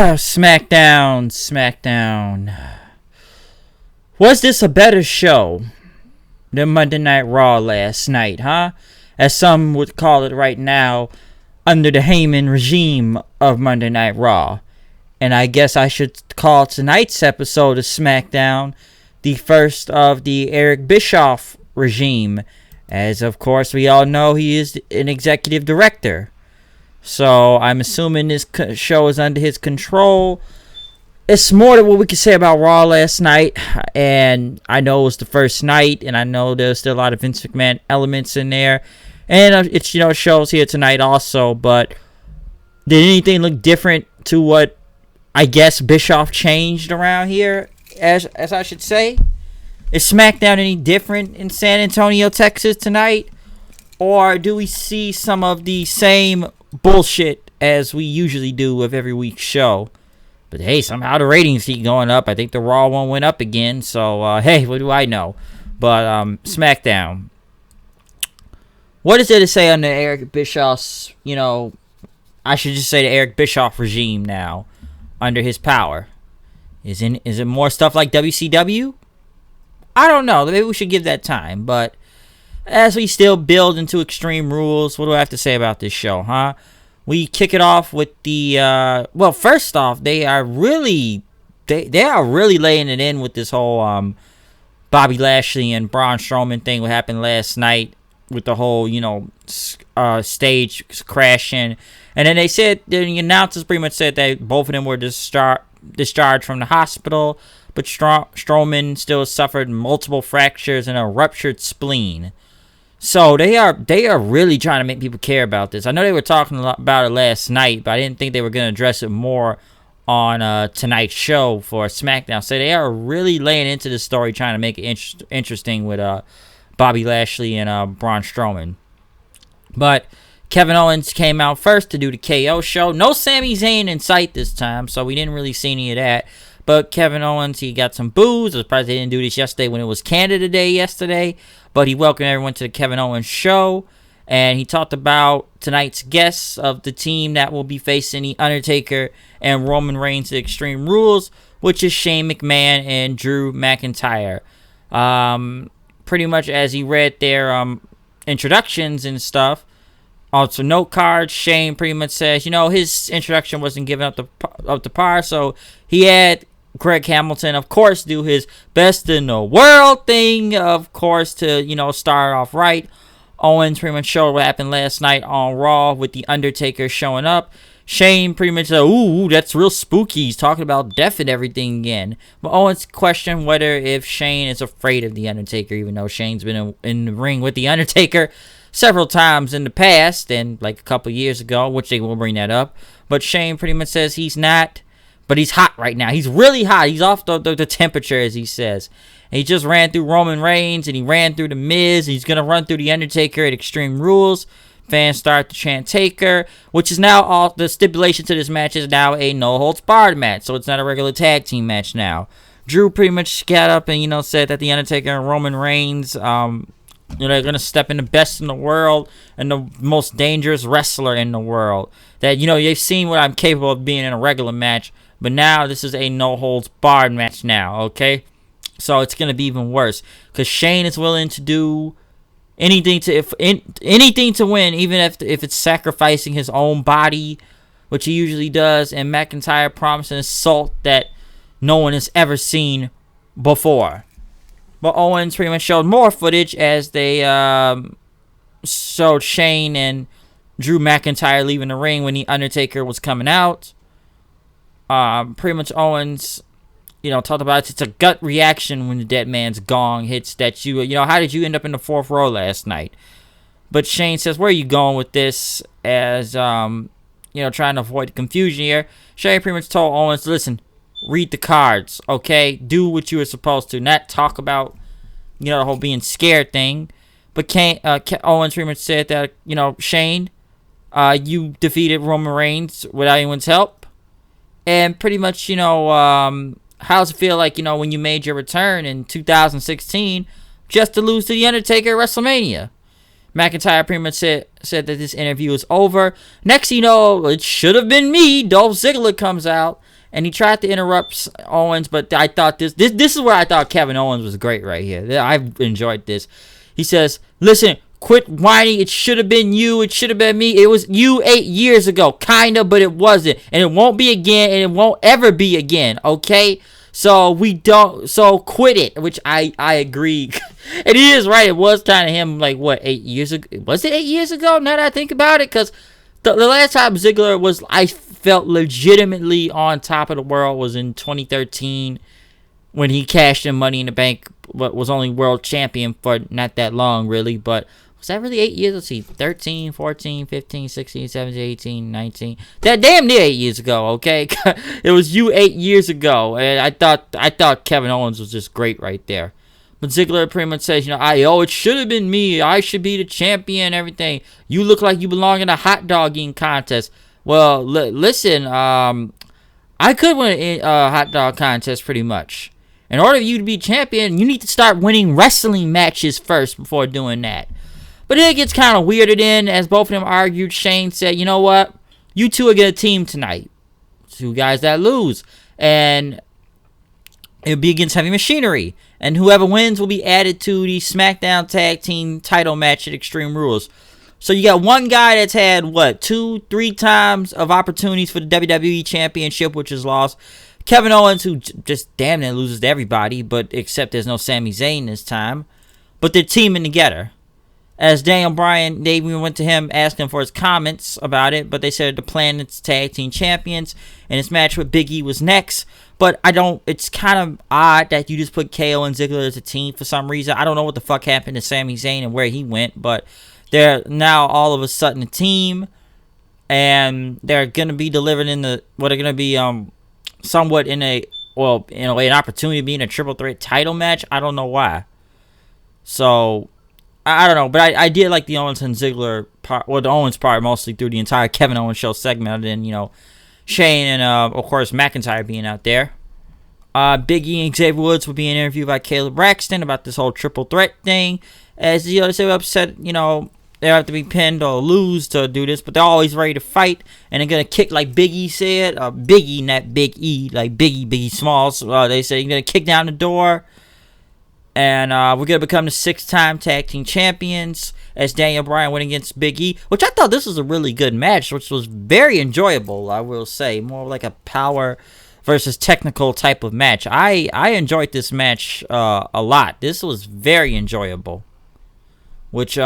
Smackdown. Was this a better show than Monday Night Raw last night, huh? As some would call it right now, under the Heyman regime of Monday Night Raw. And I guess I should call tonight's episode of Smackdown the first of the Eric Bischoff regime, as of course we all know he is an executive director. So I'm assuming this show is under his control. It's more than what we could say about Raw last night, and I know it was the first night, and I know there's still a lot of Vince McMahon elements in there, and it's shows here tonight also. But did anything look different to what I guess Bischoff changed around here, as I should say? Is SmackDown any different in San Antonio, Texas tonight, or do we see some of the same bullshit as we usually do with every week's show? But hey, somehow the ratings keep going up. I think the Raw one went up again, so hey, what do I know? But SmackDown, what is there to say on the Eric Bischoff's, I should just say the Eric Bischoff regime now, under his power? Is it more stuff like WCW? I don't know. Maybe we should give that time. But as we still build into Extreme Rules, what do I have to say about this show, huh? We kick it off with the first off, they are really laying it in with this whole Bobby Lashley and Braun Strowman thing. What happened last night with the whole stage crashing, and then they said the announcers pretty much said that both of them were discharged from the hospital, but Strowman still suffered multiple fractures and a ruptured spleen. So they are really trying to make people care about this. I know they were talking a lot about it last night, but I didn't think they were going to address it more on tonight's show for SmackDown. So they are really laying into the story, trying to make it interesting with Bobby Lashley and Braun Strowman. But Kevin Owens came out first to do the KO show. No Sami Zayn in sight this time, so we didn't really see any of that. But Kevin Owens, he got some boos. I was surprised they didn't do this yesterday when it was Canada Day yesterday. But he welcomed everyone to the Kevin Owens show. And he talked about tonight's guests of the team that will be facing The Undertaker and Roman Reigns at Extreme Rules, which is Shane McMahon and Drew McIntyre. Pretty much as he read their introductions and stuff. Also, note cards, Shane pretty much says, his introduction wasn't giving up the par, so he had Greg Hamilton, of course, do his best in the world thing, of course, to, start off right. Owens pretty much showed what happened last night on Raw with The Undertaker showing up. Shane pretty much said, ooh, that's real spooky. He's talking about death and everything again. But Owens questioned whether if Shane is afraid of The Undertaker, even though Shane's been in the ring with The Undertaker several times in the past, and like a couple years ago, which they will bring that up. But Shane pretty much says he's not, but he's hot right now. He's really hot. He's off the temperature, as he says. And he just ran through Roman Reigns, and he ran through The Miz. He's going to run through The Undertaker at Extreme Rules. Fans start to chant Taker, which is now all the stipulation to this match is now a no-holds-barred match. So it's not a regular tag team match now. Drew pretty much got up and, said that The Undertaker and Roman Reigns, they're going to step in the best in the world and the most dangerous wrestler in the world. That, you've seen what I'm capable of being in a regular match, but now this is a no-holds-barred match now, okay? So it's going to be even worse because Shane is willing to do anything to win, even if it's sacrificing his own body, which he usually does, and McIntyre promised an assault that no one has ever seen before. But Owens pretty much showed more footage as they showed Shane and Drew McIntyre leaving the ring when The Undertaker was coming out. Pretty much Owens, talked about it's a gut reaction when the dead man's gong hits that how did you end up in the fourth row last night? But Shane says, where are you going with this? As, trying to avoid the confusion here. Shane pretty much told Owens, listen, read the cards, okay? Do what you were supposed to. Not talk about, the whole being scared thing. But Owens pretty much said that, Shane, you defeated Roman Reigns without anyone's help. And pretty much, how does it feel like, when you made your return in 2016 just to lose to The Undertaker at WrestleMania? McIntyre pretty much said that this interview is over. Next, it should have been me. Dolph Ziggler comes out and he tried to interrupt Owens, but I thought this is where I thought Kevin Owens was great right here. I enjoyed this. He says, listen, quit whining. It should have been you. It should have been me. It was you 8 years ago. Kinda, but it wasn't. And it won't be again, and it won't ever be again, okay? So quit it, which I agree. And he is right. It was kind of him, like, what, 8 years ago? Was it 8 years ago, now that I think about it? Because the last time Ziggler was, I felt legitimately on top of the world, was in 2013 when he cashed in Money in the Bank, but was only world champion for not that long, really. But was that really 8 years? Let's see, 13, 14, 15, 16, 17, 18, 19. That damn near 8 years ago, okay? It was you 8 years ago. And I thought Kevin Owens was just great right there. But Ziggler pretty much says, it should have been me. I should be the champion and everything. You look like you belong in a hot dog eating contest. Well, listen, I could win a hot dog contest pretty much. In order for you to be champion, you need to start winning wrestling matches first before doing that. But then it gets kind of weirded in, as both of them argued. Shane said, you know what? You two are going to team tonight. Two guys that lose. And it'll be against Heavy Machinery. And whoever wins will be added to the Smackdown Tag Team title match at Extreme Rules. So you got one guy that's had, 2-3 times of opportunities for the WWE Championship, which is lost. Kevin Owens, who just damn near loses to everybody, but except there's no Sami Zayn this time. But they're teaming together. As Daniel Bryan, they even went to him asking for his comments about it, but they said the Planet's Tag Team Champions, and his match with Big E was next. But it's kind of odd that you just put KO and Ziggler as a team for some reason. I don't know what the fuck happened to Sami Zayn and where he went, but they're now all of a sudden a team, and they're going to be delivered they're going to be somewhat in a way, an opportunity to be in a triple threat title match. I don't know why. So I don't know, but I did like the Owens and Ziggler part, the Owens part mostly through the entire Kevin Owens show segment, and then Shane and of course McIntyre being out there. Big E and Xavier Woods were being interviewed by Caleb Braxton about this whole triple threat thing, as they were upset, they have to be pinned or lose to do this, but they're always ready to fight, and they're gonna kick, like Big E said, Big E, not Big E, like Biggie Smalls. They said you're gonna kick down the door, and we're gonna become the 6-time tag team champions. As Daniel Bryan went against Big E, which I thought this was a really good match, which was very enjoyable. I will say, more like a power versus technical type of match. I enjoyed this match a lot. This was very enjoyable, which it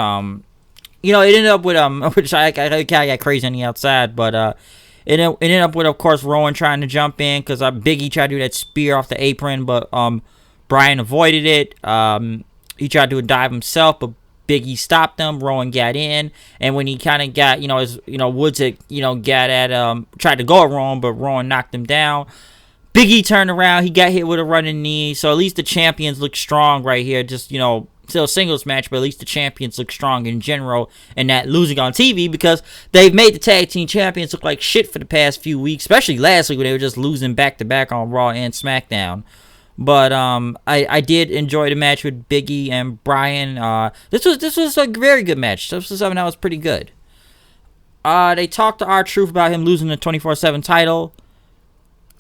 ended up with which I got crazy on the outside, but it ended up with, of course, Rowan trying to jump in because Big E tried to do that spear off the apron, but Bryan avoided it. He tried to do a dive himself, but Big E stopped him. Rowan got in, and when he kind of got, Woods had, got at tried to go at Rowan, but Rowan knocked him down. Big E turned around. He got hit with a running knee. So at least the champions look strong right here. Just, still a singles match, but at least the champions look strong in general, and not losing on TV, because they've made the tag team champions look like shit for the past few weeks, especially last week when they were just losing back to back on Raw and SmackDown. But I did enjoy the match with Big E and Bryan. This was a very good match. This was something that was pretty good. They talked to R-Truth about him losing the 24/7 title.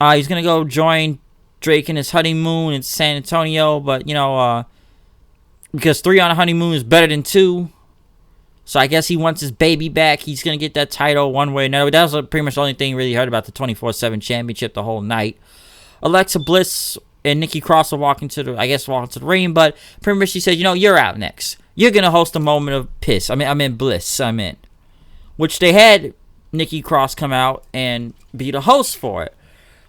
He's gonna go join Drake in his honeymoon in San Antonio, but because 3 on a honeymoon is better than 2. So I guess he wants his baby back. He's going to get that title one way or another. That was pretty much the only thing really heard about the 24/7 championship the whole night. Alexa Bliss and Nikki Cross will walk into the ring, but pretty much she said, you're out next. You're going to host a moment of bliss. Which they had Nikki Cross come out and be the host for it.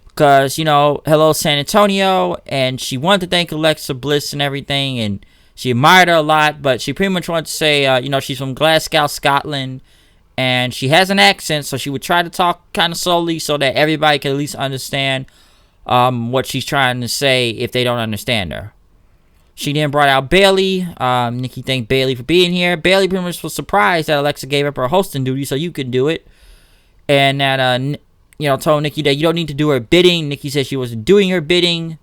Because, hello San Antonio, and she wanted to thank Alexa Bliss and everything, and she admired her a lot, but she pretty much wanted to say, she's from Glasgow, Scotland, and she has an accent, so she would try to talk kind of slowly so that everybody could at least understand what she's trying to say if they don't understand her. She then brought out Bayley. Nikki thanked Bayley for being here. Bayley pretty much was surprised that Alexa gave up her hosting duty so you could do it, and that told Nikki that you don't need to do her bidding. Nikki said she wasn't doing her bidding.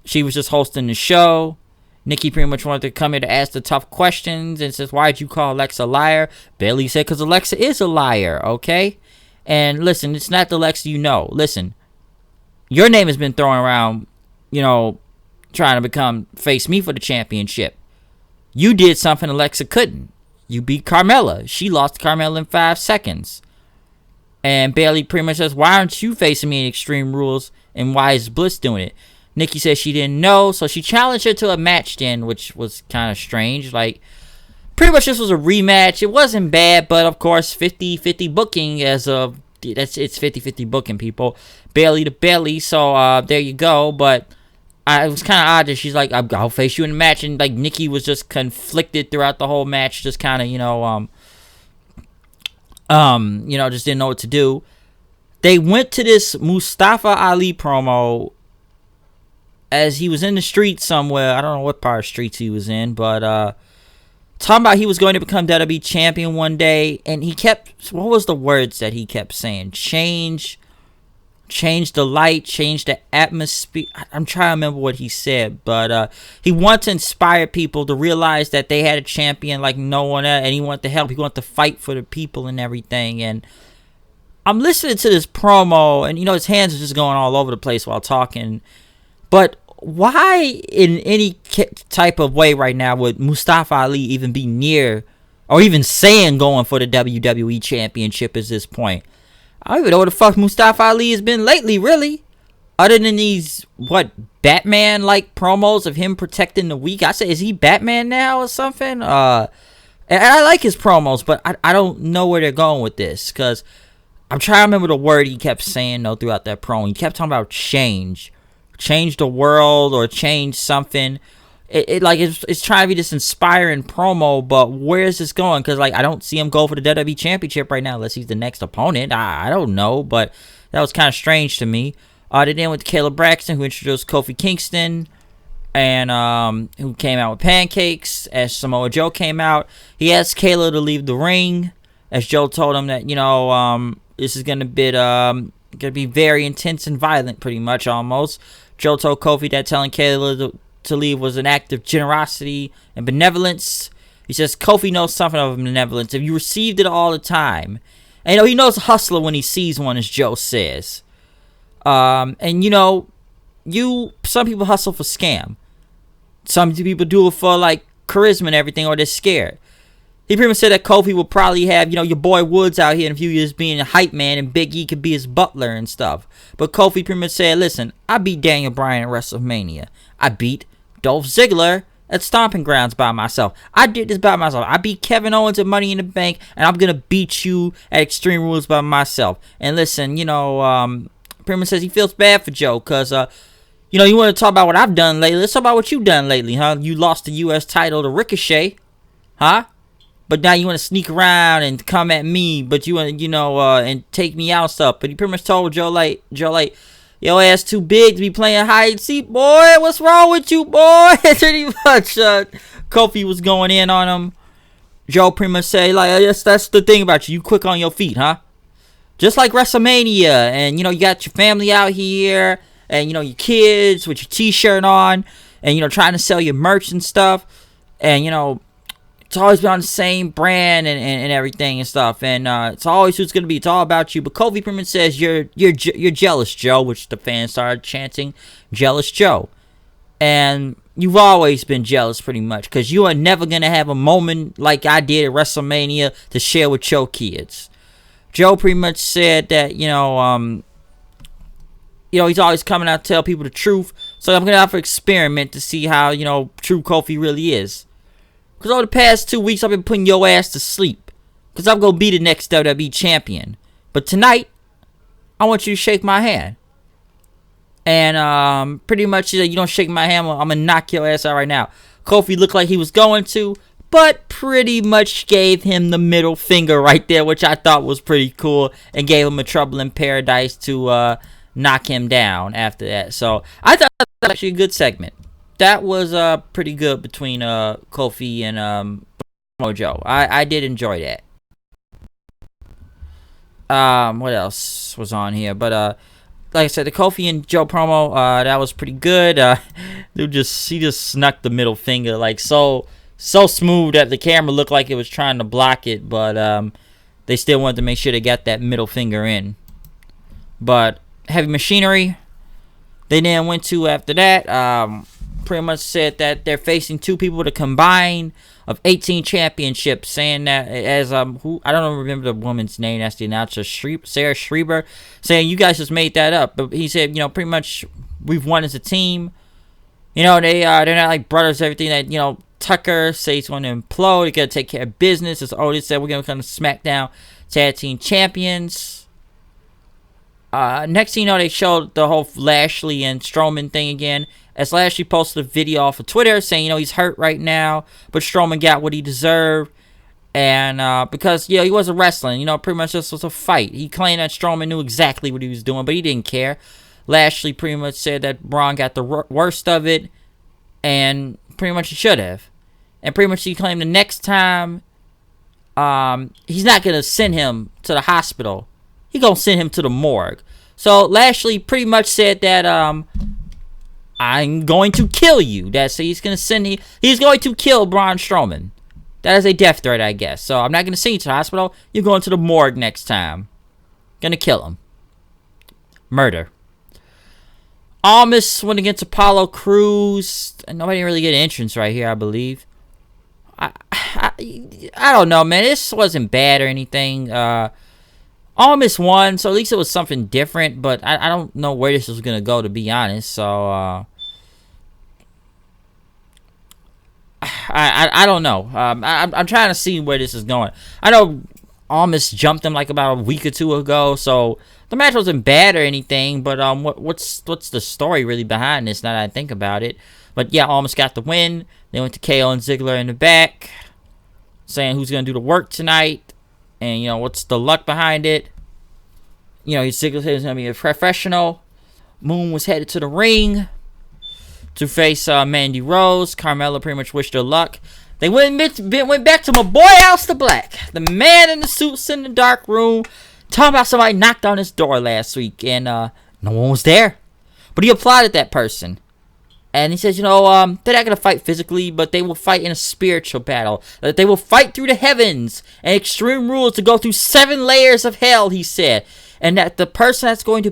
She was just hosting the show. Nikki pretty much wanted to come here to ask the tough questions and says, why'd you call Alexa a liar? Bayley said, because Alexa is a liar, okay? And listen, it's not the Alexa you know. Listen, Your name has been thrown around, trying to face me for the championship. You did something Alexa couldn't. You beat Carmella. She lost to Carmella in 5 seconds. And Bayley pretty much says, why aren't you facing me in Extreme Rules? And why is Bliss doing it? Nikki says she didn't know, so she challenged her to a match then, which was kind of strange. Like, pretty much this was a rematch. It wasn't bad, but of course, 50-50 booking it's 50-50 booking, people. Bayley to Bayley, so there you go. But it was kind of odd that she's like, I'll face you in a match, and like Nikki was just conflicted throughout the whole match, just kind of, just didn't know what to do. They went to this Mustafa Ali promo as he was in the street somewhere. I don't know what part of streets he was in, but talking about he was going to become WWE champion one day, and he kept, what was the words that he kept saying? Change the light, change the atmosphere. I'm trying to remember what he said, but he wanted to inspire people to realize that they had a champion like no one else, and he wanted to help. He wanted to fight for the people and everything. And I'm listening to this promo, and his hands are just going all over the place while talking. But why, in any type of way right now, would Mustafa Ali even be near, or even saying going for the WWE Championship at this point? I don't even know what the fuck Mustafa Ali has been lately, really. Other than these, Batman-like promos of him protecting the weak. I said, is he Batman now or something? And I like his promos, but I don't know where they're going with this. Because I'm trying to remember the word he kept saying, though, throughout that promo. He kept talking about change. Change the world or change something. It's trying to be this inspiring promo, but where is this going? Because I don't see him go for the WWE Championship right now unless he's the next opponent. I don't know, but that was kind of strange to me. They then with Caleb Braxton, who introduced Kofi Kingston, and who came out with pancakes as Samoa Joe came out. He asked Kayla to leave the ring, as Joe told him that this is gonna be very intense and violent, pretty much almost. Joe told Kofi that telling Kayla to leave was an act of generosity and benevolence. He says Kofi knows something of benevolence. If you received it all the time. And he knows a hustler when he sees one, as Joe says. And some people hustle for scam. Some people do it for charisma and everything, or they're scared. He pretty much said that Kofi will probably have, your boy Woods out here in a few years being a hype man, and Big E could be his butler and stuff. But Kofi pretty much said, listen, I beat Daniel Bryan at WrestleMania. I beat Dolph Ziggler at Stomping Grounds by myself. I did this by myself. I beat Kevin Owens at Money in the Bank, and I'm going to beat you at Extreme Rules by myself. And listen, pretty much says he feels bad for Joe because, you want to talk about what I've done lately. Let's talk about what you've done lately, huh? You lost the U.S. title to Ricochet, huh? But now you want to sneak around and come at me, but you want to, and take me out and stuff. But he pretty much told Joe, your ass too big to be playing hide and seek, boy. What's wrong with you, boy? Pretty much, Kofi was going in on him. Joe pretty much said, yes, that's the thing about you. You quick on your feet, huh? Just like WrestleMania. And, you got your family out here. And, your kids with your t-shirt on. And, trying to sell your merch and stuff. And, it's always been on the same brand and everything and stuff, and it's always who's gonna be. It's all about you. But Kofi pretty much says you're jealous, Joe, which the fans started chanting, "Jealous Joe," and you've always been jealous, pretty much, because you are never gonna have a moment like I did at WrestleMania to share with your kids. Joe pretty much said that he's always coming out to tell people the truth. So I'm gonna have to experiment to see how true Kofi really is. Because over the past 2 weeks, I've been putting your ass to sleep. Because I'm going to be the next WWE champion. But tonight, I want you to shake my hand. And pretty much, you don't shake my hand, I'm going to knock your ass out right now. Kofi looked like he was going to, but pretty much gave him the middle finger right there, which I thought was pretty cool. And gave him a Trouble in Paradise to knock him down after that. So I thought that was actually a good segment. That was pretty good between Kofi and Mojo. I did enjoy that. What else was on here? But like I said, the Kofi and Joe promo, that was pretty good. He just snuck the middle finger so smooth that the camera looked like it was trying to block it, but they still wanted to make sure they got that middle finger in. But Heavy Machinery, They then went to, after that, pretty much said that they're facing two people with a combined of 18 championships, saying that as I don't remember the woman's name, that's the announcer, Sarah Schreiber, saying you guys just made that up. But he said, pretty much we've won as a team. They're not like brothers. Everything that Tucker says he's going to implode. They got to take care of business. As Otis said, we're going to come to SmackDown Tag Team Champions. Next thing you know, they showed the whole Lashley and Strowman thing again. As Lashley posted a video off of Twitter saying, he's hurt right now, but Strowman got what he deserved. And because, he wasn't wrestling, pretty much this was a fight. He claimed that Strowman knew exactly what he was doing, but he didn't care. Lashley pretty much said that Braun got the worst of it, and pretty much he should have. And pretty much he claimed the next time, he's not going to send him to the hospital. He's going to send him to the morgue. So Lashley pretty much said that, I'm going to kill you. He's going to kill Braun Strowman. That is a death threat, I guess. So I'm not going to send you to the hospital. You're going to the morgue next time. Going to kill him. Murder. Almas went against Apollo Crews. Nobody didn't really get an entrance right here, I believe. I don't know, man. This wasn't bad or anything. Almas won, so at least it was something different. But I don't know where this was going to go, to be honest. So, I don't know. I'm trying to see where this is going. I know Almas jumped him like about a week or two ago, so the match wasn't bad or anything. But what's the story really behind this? Now that I think about it, but yeah, Almas got the win. They went to KO and Ziggler in the back, saying who's gonna do the work tonight, and what's the luck behind it. Ziggler said he's gonna be a professional. Moon was headed to the ring to face Mandy Rose. Carmella pretty much wished her luck. They went back to my boy Aleister Black, the man in the suits in the dark room, talking about somebody knocked on his door last week, and no one was there. But he applauded that person. And he says, they're not going to fight physically, but they will fight in a spiritual battle. That they will fight through the heavens and Extreme Rules to go through 7 layers of hell, he said. And that the person that's going to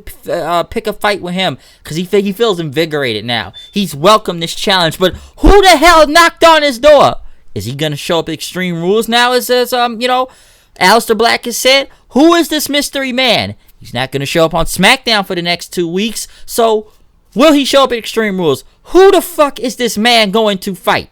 pick a fight with him, because he feels invigorated now. He's welcomed this challenge. But who the hell knocked on his door? Is he going to show up at Extreme Rules now, as Aleister Black has said? Who is this mystery man? He's not going to show up on Smackdown for the next 2 weeks. So, will he show up at Extreme Rules? Who the fuck is this man going to fight?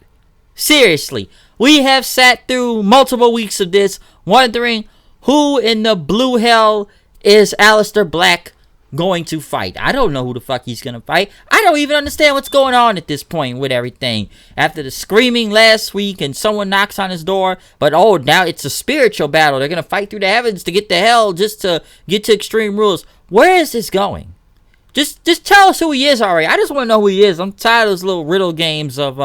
Seriously. We have sat through multiple weeks of this, wondering who in the blue hell is Aleister Black going to fight. I don't know who the fuck he's going to fight. I don't even understand what's going on at this point with everything. After the screaming last week and someone knocks on his door, but now it's a spiritual battle. They're going to fight through the heavens to get to hell just to get to Extreme Rules. Where is this going? Just tell us who he is already. I just want to know who he is. I'm tired of those little riddle games of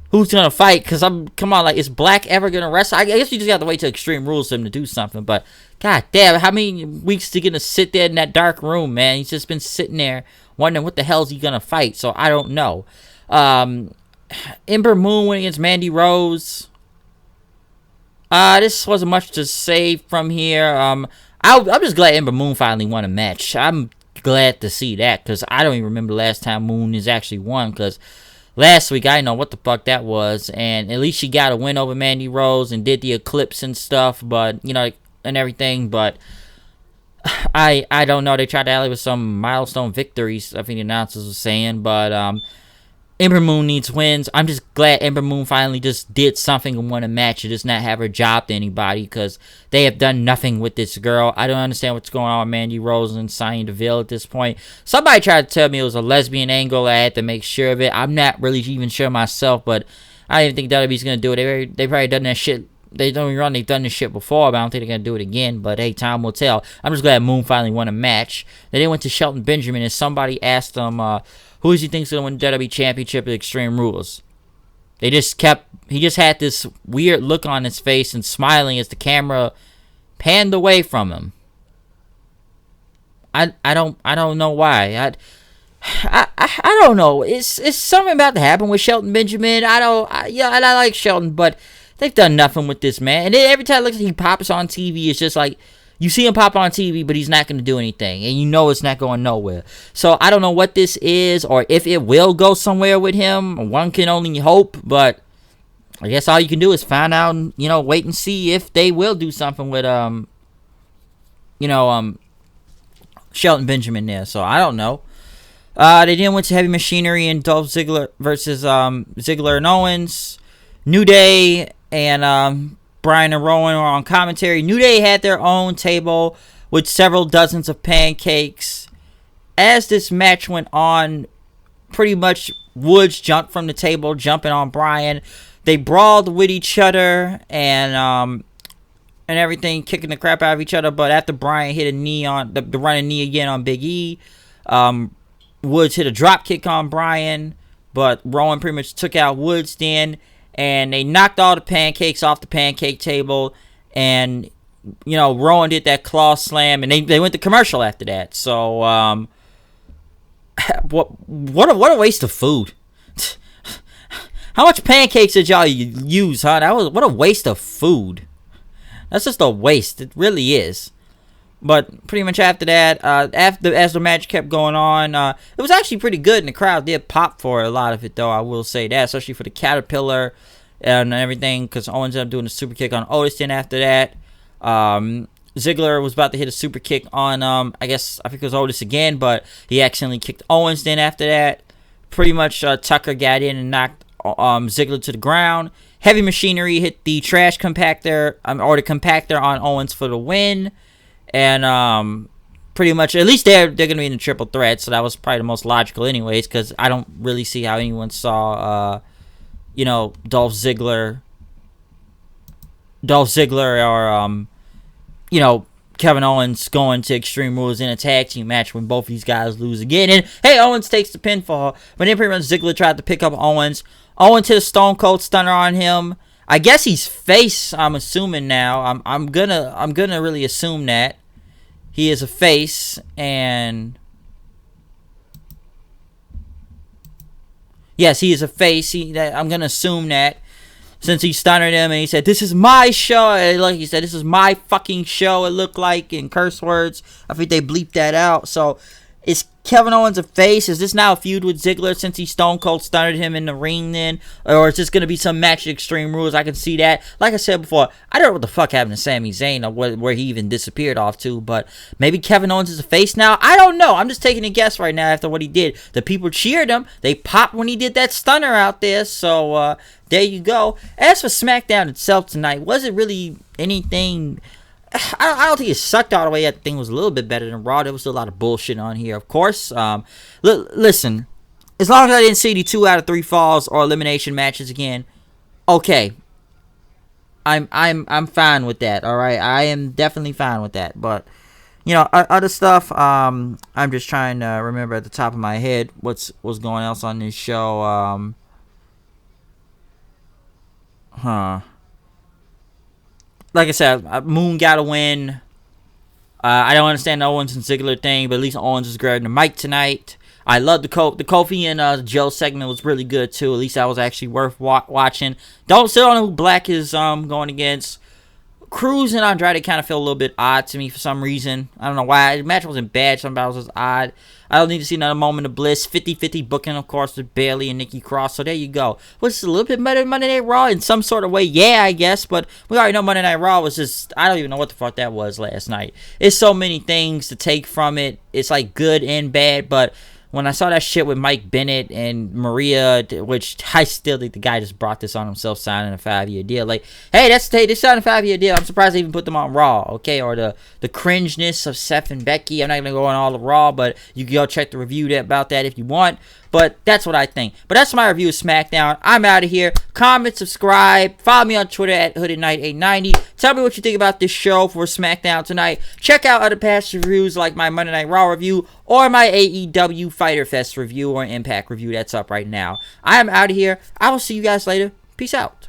who's going to fight. Because come on, is Black ever going to wrestle? I guess you just got to wait till Extreme Rules for him to do something. But, god damn, how many weeks is he going to sit there in that dark room, man? He's just been sitting there wondering what the hell is he going to fight. So, I don't know. Ember Moon went against Mandy Rose. This wasn't much to say from here. I'm just glad Ember Moon finally won a match. I'm glad to see that, because I don't even remember the last time Moon has actually won, because last week I didn't know what the fuck that was, and at least she got a win over Mandy Rose and did the Eclipse and stuff, but and everything. But I don't know, they tried to alley with some milestone victories, I think the announcers were saying. But Ember Moon needs wins. I'm just glad Ember Moon finally just did something and won a match and just not have her job to anybody, because they have done nothing with this girl. I don't understand what's going on with Mandy Rose and Sonya Deville at this point. Somebody tried to tell me it was a lesbian angle. I had to make sure of it. I'm not really even sure myself, but I didn't think WWE's going to do it. They probably done that shit. They've done this shit before, but I don't think they're going to do it again. But hey, time will tell. I'm just glad Moon finally won a match. Then they went to Shelton Benjamin, and somebody asked them, who does he think is going to win the WWE Championship at Extreme Rules? He just had this weird look on his face and smiling as the camera panned away from him. I don't know why. I don't know. It's something about to happen with Shelton Benjamin. I like Shelton, but they've done nothing with this man. And then every time he pops on TV, it's just like, You see him pop on TV, but he's not going to do anything. And you know it's not going nowhere. So I don't know what this is or if it will go somewhere with him. One can only hope. But I guess all you can do is find out and, wait and see if they will do something with, Shelton Benjamin there. So I don't know. They then went to Heavy Machinery and Dolph Ziggler versus Ziggler and Owens. New Day and Bryan and Rowan were on commentary. New Day had their own table with several dozens of pancakes. As this match went on, pretty much Woods jumped from the table, jumping on Bryan. They brawled with each other and everything, kicking the crap out of each other. But after Bryan hit a knee on the running knee again on Big E, Woods hit a drop kick on Bryan, but Rowan pretty much took out Woods then. And they knocked all the pancakes off the pancake table. And, Rowan did that claw slam. And they went to commercial after that. So, what a waste of food. How much pancakes did y'all use, huh? What a waste of food. That's just a waste. It really is. But pretty much after that, as the match kept going on, it was actually pretty good, and the crowd did pop for a lot of it, though, I will say that, especially for the Caterpillar and everything, because Owens ended up doing a super kick on Otis. Then after that, Ziggler was about to hit a super kick on, I think it was Otis again, but he accidentally kicked Owens. Then after that, pretty much Tucker got in and knocked Ziggler to the ground. Heavy Machinery hit the trash compactor, or the compactor on Owens for the win. And pretty much, at least they're going to be in a triple threat, so that was probably the most logical anyways, because I don't really see how anyone saw, Dolph Ziggler or, Kevin Owens going to Extreme Rules in a tag team match when both of these guys lose again. And, hey, Owens takes the pinfall, but then pretty much Ziggler tried to pick up Owens. Owens hit a Stone Cold Stunner on him. I guess he's face, I'm assuming now. I'm gonna really assume that. He is a face, and yes, he is a face. I'm gonna assume that since he stunned him and he said, "This is my show." Like he said, "This is my fucking show." It looked like in curse words. I think they bleeped that out. So, is Kevin Owens a face? Is this now a feud with Ziggler since he Stone Cold stunned him in the ring then? Or is this going to be some match at Extreme Rules? I can see that. Like I said before, I don't know what the fuck happened to Sami Zayn or where he even disappeared off to. But maybe Kevin Owens is a face now? I don't know. I'm just taking a guess right now after what he did. The people cheered him. They popped when he did that stunner out there. So, there you go. As for SmackDown itself tonight, was it really anything... I don't think it sucked all the way. That thing was a little bit better than Raw. There was a lot of bullshit on here, of course. Listen, as long as I didn't see the 2 out of 3 falls or elimination matches again, okay. I'm fine with that. All right, I am definitely fine with that. But other stuff. I'm just trying to remember at the top of my head what's going else on this show. Like I said, Moon got a win. I don't understand the Owens and Ziggler thing, but at least Owens is grabbing the mic tonight. I love the Kofi and Joe segment was really good too. At least that was actually worth watching. Still don't know who Black is going against. Cruz and Andrade kind of feel a little bit odd to me for some reason. I don't know why. The match wasn't bad. Some battles was odd. I don't need to see another moment of bliss. 50-50 booking, of course, with Bayley and Nikki Cross. So there you go. Was this a little bit better than Monday Night Raw in some sort of way? Yeah, I guess. But we already know Monday Night Raw was just... I don't even know what the fuck that was last night. It's so many things to take from it. It's like good and bad, but... When I saw that shit with Mike Bennett and Maria, which I still think the guy just brought this on himself signing a 5-year deal. Like, hey, they signed a 5-year deal. I'm surprised they even put them on Raw, okay? Or the cringeness of Seth and Becky. I'm not going to go on all of Raw, but you can go check the review about that if you want. But that's what I think. But that's my review of SmackDown. I'm out of here. Comment, subscribe. Follow me on Twitter at HoodedKnight890. Tell me what you think about this show for SmackDown tonight. Check out other past reviews like my Monday Night Raw review or my AEW Fyter Fest review or Impact review that's up right now. I am out of here. I will see you guys later. Peace out.